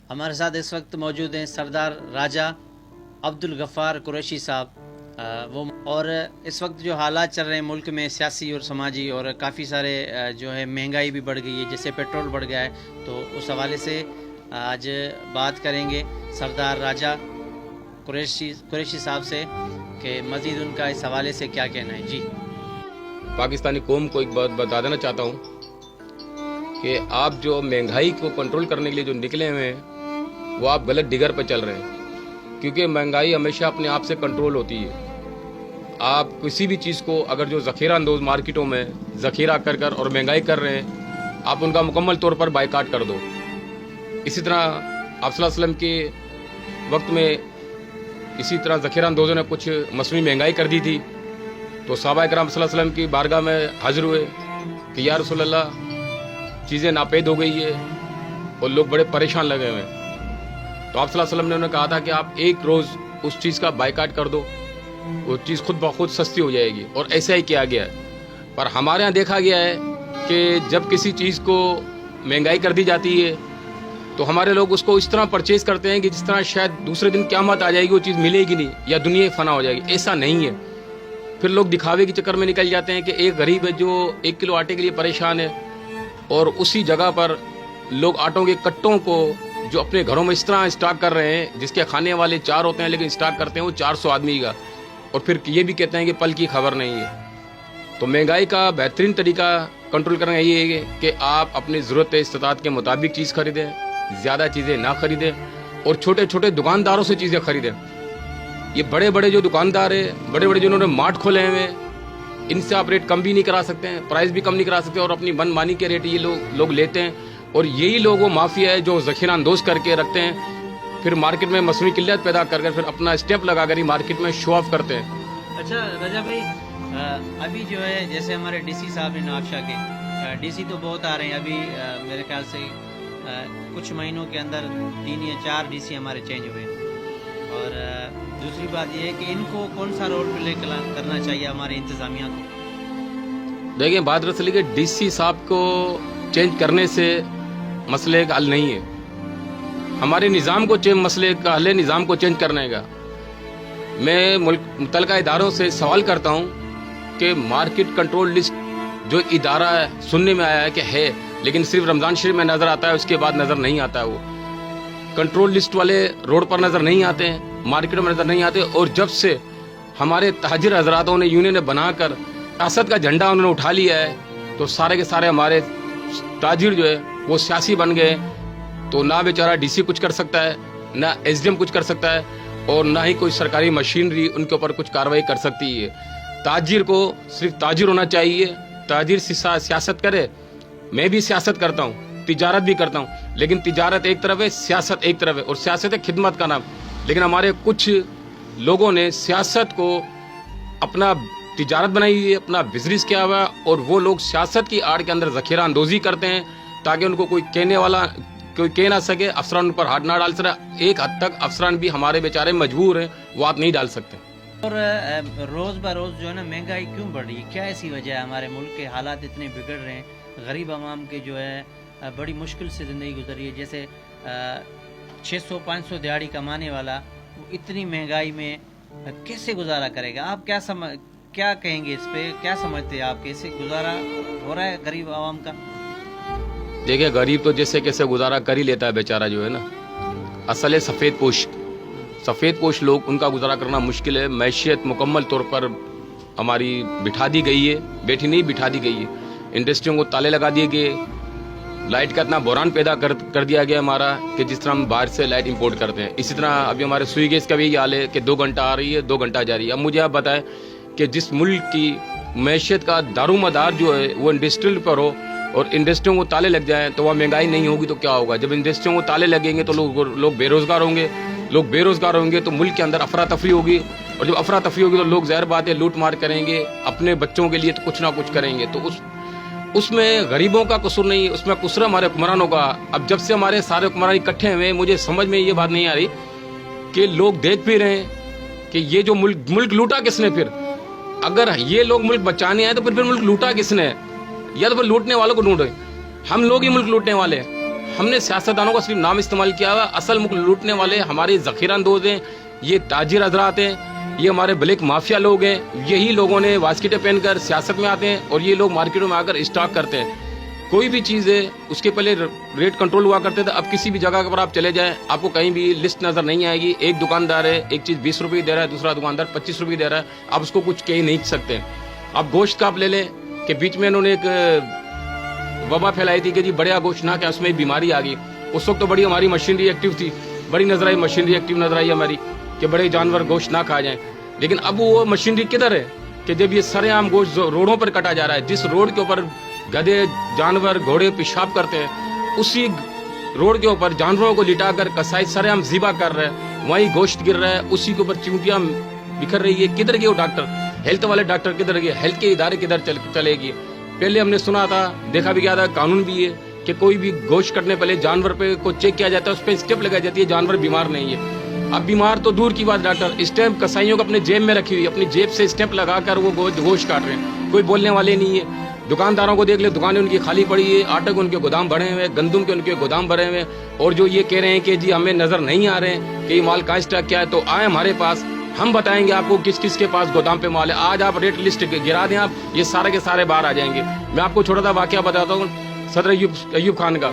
ہمارے ساتھ اس وقت موجود ہیں سردار راجہ عبدالغفار قریشی صاحب وہ اور اس وقت جو حالات چل رہے ہیں ملک میں سیاسی اور سماجی اور کافی سارے جو ہے مہنگائی بھی بڑھ گئی ہے، جیسے پیٹرول بڑھ گیا ہے، تو اس حوالے سے آج بات کریں گے سردار راجہ قریشی صاحب سے کہ مزید ان کا اس حوالے سے کیا کہنا ہے۔ جی، پاکستانی قوم کو ایک بات بتا دینا چاہتا ہوں کہ آپ جو مہنگائی کو کنٹرول کرنے کے لیے جو نکلے ہوئے ہیں وہ آپ غلط ڈگر پہ چل رہے ہیں، کیونکہ مہنگائی ہمیشہ اپنے آپ سے کنٹرول ہوتی ہے۔ آپ کسی بھی چیز کو اگر جو ذخیرہ اندوز مارکیٹوں میں ذخیرہ کر اور مہنگائی کر رہے ہیں، آپ ان کا مکمل طور پر بائیکاٹ کر دو۔ اسی طرح آپ صلی اللہ علیہ وسلم کے وقت میں اسی طرح ذخیرہ اندوزوں نے کچھ مصنوعی مہنگائی کر دی تھی، تو صحابہ کرام صلی اللہ علیہ وسلم کی بارگاہ میں حاضر ہوئے کہ یا رسول اللہ چیزیں ناپید ہو گئی ہے اور لوگ بڑے پریشان لگے ہوئے ہیں۔ تو آپ صلی اللہ علیہ وسلم نے انہیں کہا تھا کہ آپ ایک روز اس چیز کا بائیکاٹ کر دو، وہ چیز خود بخود سستی ہو جائے گی، اور ایسا ہی کیا گیا ہے۔ پر ہمارے ہاں دیکھا گیا ہے کہ جب کسی چیز کو مہنگائی کر دی جاتی ہے تو ہمارے لوگ اس کو اس طرح پرچیز کرتے ہیں کہ جس طرح شاید دوسرے دن قیامت آ جائے گی، وہ چیز ملے گی نہیں یا دنیا فنا ہو جائے گی۔ ایسا نہیں ہے۔ پھر لوگ دکھاوے کے چکر میں نکل جاتے ہیں کہ ایک غریب ہے جو 1 کلو آٹے کے لیے پریشان ہے، اور اسی جگہ پر لوگ آٹوں کے کٹوں کو جو اپنے گھروں میں اس طرح اسٹاک کر رہے ہیں، جس کے کھانے والے 4 ہوتے ہیں لیکن اسٹاک کرتے ہیں وہ 400 آدمی کا، اور پھر یہ بھی کہتے ہیں کہ پل کی خبر نہیں ہے۔ تو مہنگائی کا بہترین طریقہ کنٹرول کرنا یہ ہے کہ آپ اپنی ضرورت استطاعت کے مطابق چیز خریدیں، زیادہ چیزیں نہ خریدیں، اور چھوٹے چھوٹے دکانداروں سے چیزیں خریدیں۔ یہ بڑے بڑے جو دکاندار ہیں، بڑے بڑے جنہوں نے مارٹ کھولے ہوئے ہیں، ان سے آپ ریٹ کم بھی نہیں کرا سکتے ہیں، پرائز بھی کم نہیں کرا سکتے، اور اپنی من مانی کے ریٹ یہ لوگ لیتے ہیں، اور یہی لوگ وہ مافیا ہے جو ذخیرہ اندوز کر کے رکھتے ہیں، پھر مارکیٹ میں مصنوعی قلت پیدا کر پھر اپنا اسٹیپ لگا کر ہی مارکیٹ میں شو آف کرتے ہیں۔ اچھا رجا بھائی، ابھی جو ہے جیسے ہمارے ڈی سی صاحب ہیں نوابشاہ کے، ڈی سی تو بہت آ رہے ہیں ابھی، میرے خیال سے کچھ مہینوں کے اندر 3 یا 4 ڈی سی ہمارے چینج ہوئے ہیں، اور دوسری بات یہ ہے کہ ان کو کون سا رول پلے کرنا چاہیے ہمارے انتظامیہ کو؟ دیکھیں، بات دراصل کہ ڈی سی صاحب کو چینج کرنے سے مسئلے کا حل نہیں ہے۔ ہمارے نظام کو مسئلے کا حل ہے نظام کو چینج کرنے کا۔ میں متعلقہ اداروں سے سوال کرتا ہوں کہ مارکیٹ کنٹرول لسٹ جو ادارہ ہے، سننے میں آیا ہے کہ ہے، لیکن صرف رمضان شریف میں نظر آتا ہے، اس کے بعد نظر نہیں آتا ہے۔ وہ کنٹرول لسٹ والے روڈ پر نظر نہیں آتے ہیں، مارکیٹوں میں نظر نہیں آتے، اور جب سے ہمارے تاجر حضراتوں نے یونین بنا کر ریاست کا جھنڈا انہوں نے اٹھا لیا ہے، تو سارے کے سارے ہمارے تاجر جو ہے وہ سیاسی بن گئے، تو نہ بیچارہ ڈی سی کچھ کر سکتا ہے، نہ ایس ڈی ایم کچھ کر سکتا ہے، اور نہ ہی کوئی سرکاری مشینری ان کے اوپر کچھ کارروائی کر سکتی ہے۔ تاجر کو صرف تاجر ہونا چاہیے، تاجر سیاست کرے۔ میں بھی سیاست کرتا ہوں، تجارت بھی کرتا ہوں، لیکن تجارت ایک طرف ہے، سیاست ایک طرف ہے، اور سیاست ہے خدمت کا نام۔ لیکن ہمارے کچھ لوگوں نے سیاست کو اپنا تجارت بنائی ہے، اپنا بزنس کیا ہوا، اور وہ لوگ سیاست کی آڑ کے اندر ذخیرہ اندوزی کرتے ہیں تاکہ ان کو کوئی کہہ نہ سکے، افسران پر ہاتھ نہ ڈال سکے۔ ایک حد تک افسران بھی ہمارے بیچارے مجبور ہیں، وہ ہاتھ نہیں ڈال سکتے۔ اور روز بروز جو ہے نا مہنگائی کیوں بڑھ رہی ہے؟ کیا ایسی وجہ ہے؟ ہمارے ملک کے حالات اتنے بگڑ رہے ہیں، غریب عوام کے جو ہے بڑی مشکل سے زندگی گزر رہی ہے، جیسے 600-500 دیہاڑی کمانے والا وہ اتنی مہنگائی میں کیسے گزارا کرے گا؟ آپ کیا کہیں گے اس پہ؟ کیا سمجھتے ہیں آپ؟ کیسے گزارا ہو رہا ہے غریب عوام کا؟ دیکھیں، غریب تو جیسے کیسے گزارا کر ہی لیتا ہے بیچارہ، جو ہے نا، اصل ہے سفید پوش لوگ، ان کا گزارا کرنا مشکل ہے۔ معیشت مکمل طور پر ہماری بٹھا دی گئی ہے، بیٹھی نہیں بٹھا دی گئی ہے۔ انڈسٹریوں کو تالے لگا دیے گئے، لائٹ کا اتنا بحران پیدا کر دیا گیا ہمارا کہ جس طرح ہم باہر سے لائٹ امپورٹ کرتے ہیں، اسی طرح ابھی ہمارے سوئی گیس کا بھی یہ حال ہے کہ 2 گھنٹہ آ رہی ہے، 2 گھنٹہ جا رہی ہے۔ اب مجھے آپ بتائیں کہ جس ملک کی معیشت کا دارومدار جو ہے وہ انڈسٹریل پر ہو، اور انڈسٹریوں کو تالے لگ جائیں تو وہاں مہنگائی نہیں ہوگی تو کیا ہوگا؟ جب انڈسٹریوں کو تالے لگیں گے تو لوگ بے روزگار ہوں گے، تو ملک کے اندر افراتفری ہوگی، اور جب افراتفری ہوگی تو لوگ ظاہر بات ہے لوٹ مار کریں گے، اپنے بچوں کے لیے تو کچھ نہ کچھ کریں گے۔ تو اس میں غریبوں کا قصور نہیں، اس میں قصور ہمارے حکمرانوں کا۔ اب جب سے ہمارے سارے حکمران اکٹھے ہوئے، مجھے سمجھ میں یہ بات نہیں آ رہی کہ لوگ دیکھ بھی رہے ہیں کہ یہ جو ملک لوٹا کس نے؟ پھر اگر یہ لوگ ملک بچانے آئے تو پھر ملک لوٹا کس نے؟ یا تو پھر لوٹنے والوں کو ڈھونڈے۔ ہم لوگ ہی ملک لوٹنے والے ہیں، ہم نے سیاستدانوں کا صرف نام استعمال کیا ہوا. اصل ملک لوٹنے والے ہمارے ذخیرہ اندوز ہیں, یہ تاجر حضرات ہیں, یہ ہمارے بلیک مافیا لوگ ہیں. یہی لوگوں نے واسکٹیں پہن کر سیاست میں آتے ہیں اور یہ لوگ مارکیٹوں میں آ کر اسٹاک کرتے ہیں. کوئی بھی چیز ہے اس کے پہلے ریٹ کنٹرول ہوا کرتے تھے. اب کسی بھی جگہ پر آپ چلے جائیں آپ کو کہیں بھی لسٹ نظر نہیں آئے گی. ایک دکاندار ہے ایک چیز 20 روپے دے رہا ہے, دوسرا دکاندار 25 روپے دے رہا ہے, آپ اس کو کچھ کہہ نہیں سکتے. آپ گوشت کا آپ لے لیں کہ بیچ میں انہوں نے ایک وبا پھیلائی تھی کہ جی بڑے گوشت نہ کہ اس میں بیماری آ گئی. اس وقت تو بڑی ہماری مشینری ایکٹیو تھی, بڑی نظر آئی مشینری ایکٹیو نظر آئی ہماری کہ بڑے جانور گوشت نہ کھا جائیں. لیکن اب وہ مشینری کدھر ہے کہ جب یہ سرے عام گوشت روڈوں پر کٹا جا رہا ہے, جس روڈ کے اوپر گدھے جانور گھوڑے پیشاب کرتے ہیں اسی روڈ کے اوپر جانوروں کو لٹا کر کسائی سرے عام ذبح کر رہے ہیں, وہیں گوشت گر رہا ہے, اسی کے اوپر چونٹیاں بکھر رہی ہے. کدھر گئے وہ ڈاکٹر, ہیلتھ والے ڈاکٹر کدھر گئے, ہیلتھ کے ادارے کدھر چلے گی. پہلے ہم نے سنا تھا, دیکھا بھی کیا تھا, قانون بھی ہے کہ کوئی بھی گوشت کرنے پہلے جانور پہ کو چیک کیا جاتا ہے, اس پہ اسٹیپ لگائی جاتی ہے جانور بیمار نہیں ہے. اب بیمار تو دور کی بات, ڈاکٹر اسٹیمپ کسائیوں کو اپنے جیب میں رکھی ہوئی, اپنی جیب سے اسٹیمپ لگا کر وہ گوشت کاٹ رہے ہیں, کوئی بولنے والے نہیں ہے. دکانداروں کو دیکھ لے, دکانیں ان کی خالی پڑی ہے, آٹے کے ان کے گودام بڑھے ہوئے, گندم کے ان کے گودام بھرے ہوئے, اور جو یہ کہہ رہے ہیں کہ جی ہمیں نظر نہیں آ رہے ہیں کہ یہ مال کا اسٹاک کیا ہے, تو آئے ہمارے پاس, ہم بتائیں گے آپ کو کس کس کے پاس گودام پہ مال ہے. آج آپ ریٹ لسٹ گرا دیں, آپ یہ سارے کے سارے باہر آ جائیں گے. میں آپ کو چھوٹا سا واقعہ بتاتا ہوں صدر ایوب خان کا,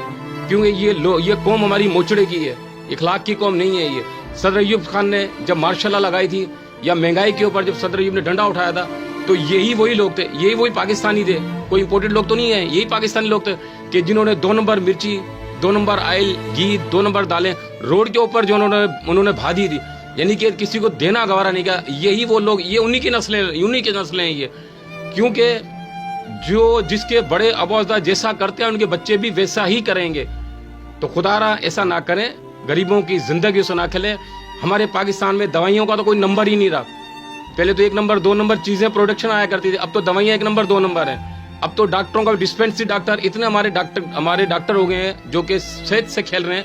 کیونکہ یہ قوم ہماری موچڑے کی ہے, اخلاق کی قوم نہیں ہے یہ. صدر ایوب خان نے جب مارشل لا لگائی تھی یا مہنگائی کے اوپر جب صدر ایوب نے ڈنڈا اٹھایا تھا, تو یہی وہی لوگ تھے, یہی وہی پاکستانی تھے, کوئی امپورٹڈ لوگ تو نہیں ہیں, یہی پاکستانی لوگ تھے کہ جنہوں نے 2 نمبر مرچی, 2 نمبر آئل, گھی, 2 نمبر دالیں روڈ کے اوپر جو انہوں نے بھا دی تھی, یعنی کہ کسی کو دینا گوارا نہیں کیا. یہی وہ لوگ, یہ انہی کی نسلیں ہیں یہ, کیونکہ جو جس کے بڑے ابوزدہ جیسا کرتے ہیں ان کے بچے بھی ویسا ہی کریں گے. تو خدا را ایسا نہ کریں, غریبوں کی زندگی سے نہ کھلیں. ہمارے پاکستان میں دوائیوں کا تو کوئی نمبر ہی نہیں رہا. پہلے تو 1 نمبر 2 نمبر چیزیں پروڈکشن آیا کرتی تھی, اب تو دوائیاں 1 نمبر 2 نمبر ہیں. اب تو ڈاکٹروں کا ڈسپینسری ڈاکٹر اتنے ہمارے ڈاکٹر ہو گئے ہیں جو کہ صحت سے کھیل رہے ہیں,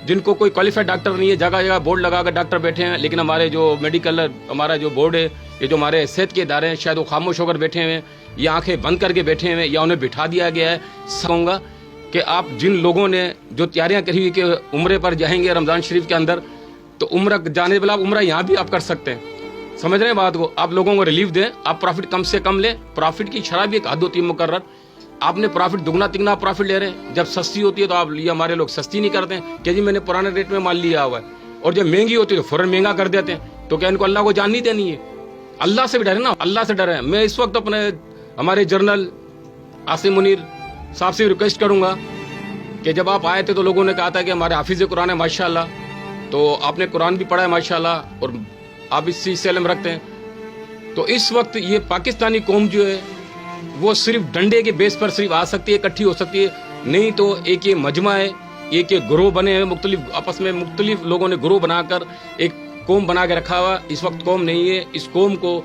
جن کو کوئی کوالیفائڈ ڈاکٹر نہیں ہے. جگہ جگہ بورڈ لگا کر ڈاکٹر بیٹھے ہیں, لیکن ہمارے جو میڈیکل ہمارا جو بورڈ ہے, یہ جو ہمارے صحت کے ادارے ہیں, شاید وہ خاموش ہو کر بیٹھے ہوئے ہیں یا آنکھیں بند کر کے بیٹھے ہوئے ہیں یا انہیں بٹھا دیا گیا ہے. کہوں گا کہ آپ جن لوگوں نے جو تیاریاں کری ہوئی کہ عمرے پر جائیں گے رمضان شریف کے اندر, تو عمرہ جانے والا عمرہ یہاں بھی آپ کر سکتے ہیں. سمجھ رہے ہیں بات کو, آپ لوگوں کو ریلیف دیں, آپ پروفٹ کم سے کم لیں. پروفٹ کی شرح بھی ایک حد ہوتی ہے مقرر, آپ نے پروفٹ دگنا تگنا پروفٹ لے رہے ہیں. جب سستی ہوتی ہے تو آپ یہ ہمارے لوگ سستی نہیں کرتے ہیں کہ جی میں نے پرانے ریٹ میں مال لیا ہوا ہے, اور جب مہنگی ہوتی ہے تو فوراً مہنگا کر دیتے ہیں. تو کیا ان کو اللہ کو جان نہیں دینی ہے؟ اللہ سے بھی ڈرے نا, اللہ سے ڈرے. میں اس وقت اپنے ہمارے جنرل عاصم منیر صاحب سے ریکویسٹ کروں گا کہ جب آپ آئے تھے تو لوگوں نے کہا تھا کہ ہمارے حافظ قرآن ہے ماشاء اللہ, تو آپ نے قرآن بھی پڑھا ہے ماشاء اللہ, اور آپ اس چیز سے علم رکھتے ہیں. تو اس وقت یہ پاکستانی قوم جو ہے وہ صرف ڈنڈے کے بیس پر صرف آ سکتی ہے, اکٹھی ہو سکتی ہے, نہیں تو ایک یہ مجمع ہے, ایک یہ گروہ بنے ہیں, مختلف آپس میں مختلف لوگوں نے گروہ بنا کر ایک قوم بنا کے رکھا ہوا. اس وقت قوم نہیں ہے, اس قوم کو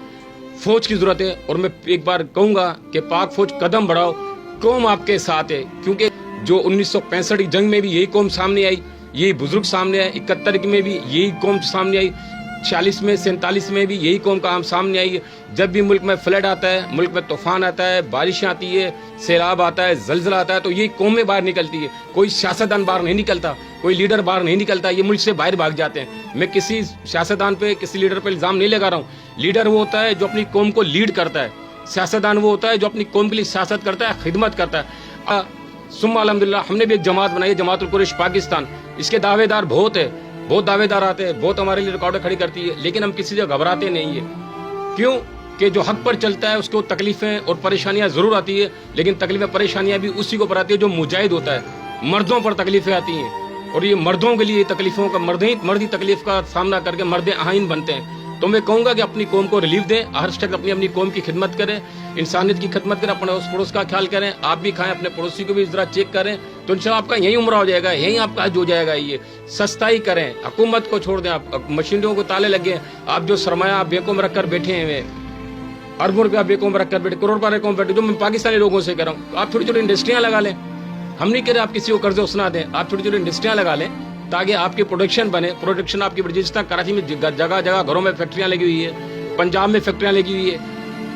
فوج کی ضرورت ہے. اور میں ایک بار کہوں گا کہ پاک فوج قدم بڑھاؤ, قوم آپ کے ساتھ ہے. کیونکہ جو 1965 کی جنگ میں بھی یہی قوم سامنے آئی, یہی بزرگ سامنے آئے, 71 میں بھی یہی قوم سامنے آئی, 46 میں 47 میں بھی یہی قوم کا ہم سامنے آئی ہے. جب بھی ملک میں فلڈ آتا ہے, ملک میں طوفان آتا ہے, بارش آتی ہے, سیلاب آتا ہے, زلزلہ آتا ہے, تو یہی قومیں باہر نکلتی ہے. کوئی سیاستدان باہر نہیں نکلتا, کوئی لیڈر باہر نہیں نکلتا, یہ ملک سے باہر بھاگ جاتے ہیں. میں کسی سیاستدان پہ کسی لیڈر پہ الزام نہیں لگا رہا ہوں. لیڈر وہ ہوتا ہے جو اپنی قوم کو لیڈ کرتا ہے, سیاستدان وہ ہوتا ہے جو اپنی قوم کے لیے سیاست کرتا ہے, خدمت کرتا ہے. ثم الحمدللہ ہم نے بھی ایک جماعت بنائی ہے, جماعت القریش پاکستان. اس کے دعوے دار بہت ہے, بہت دعوے دار آتے ہیں, بہت ہمارے لیے ریکارڈیں کھڑی کرتی ہے, لیکن ہم کسی سے گھبراتے نہیں ہیں. کیوں کہ جو حق پر چلتا ہے اس کو تکلیفیں اور پریشانیاں ضرور آتی ہے, لیکن تکلیفیں پریشانیاں بھی اسی کو پر آتی ہے جو مجاہد ہوتا ہے. مردوں پر تکلیفیں آتی ہیں, اور یہ مردوں کے لیے تکلیفوں کا مردی تکلیف کا سامنا کر کے مرد آئین بنتے ہیں. تو میں کہوں گا کہ اپنی قوم کو ریلیف دیں, ہر شخص اپنی قوم کی خدمت کریں, انسانیت کی خدمت کریں, اپنے اس پڑوس کا خیال کریں. آپ بھی کھائیں, اپنے پڑوسی کو بھی ذرا چیک کریں, تو انشاءاللہ آپ کا یہی عمرہ ہو جائے گا, یہی آپ کا حج ہو جائے گا. یہ سستائی کریں, حکومت کو چھوڑ دیں, آپ مشینریوں کو تالے لگے. آپ جو سرمایہ آپ بینکوں میں رکھ کر بیٹھے ہوئے, اربوں روپیہ بینکوں میں رکھ کر بیٹھے, کروڑ روپے بینکوں میں بیٹھے, جو میں پاکستانی لوگوں سے کہہ رہا ہوں, آپ چھوٹی چھوٹی انڈسٹریاں لگا لیں. ہم نہیں کہہ رہے آپ کسی کو قرض اسنا دیں, آپ چھوٹی چھوٹی انڈسٹریاں لگا لیں تاکہ آپ کی پروڈکشن بنے. پروڈکشن آپ کی بڑی, جس طرح کراچی میں جگہ جگہ گھروں میں فیکٹریاں لگی ہوئی ہے, پنجاب میں فیکٹریاں لگی ہوئی ہے,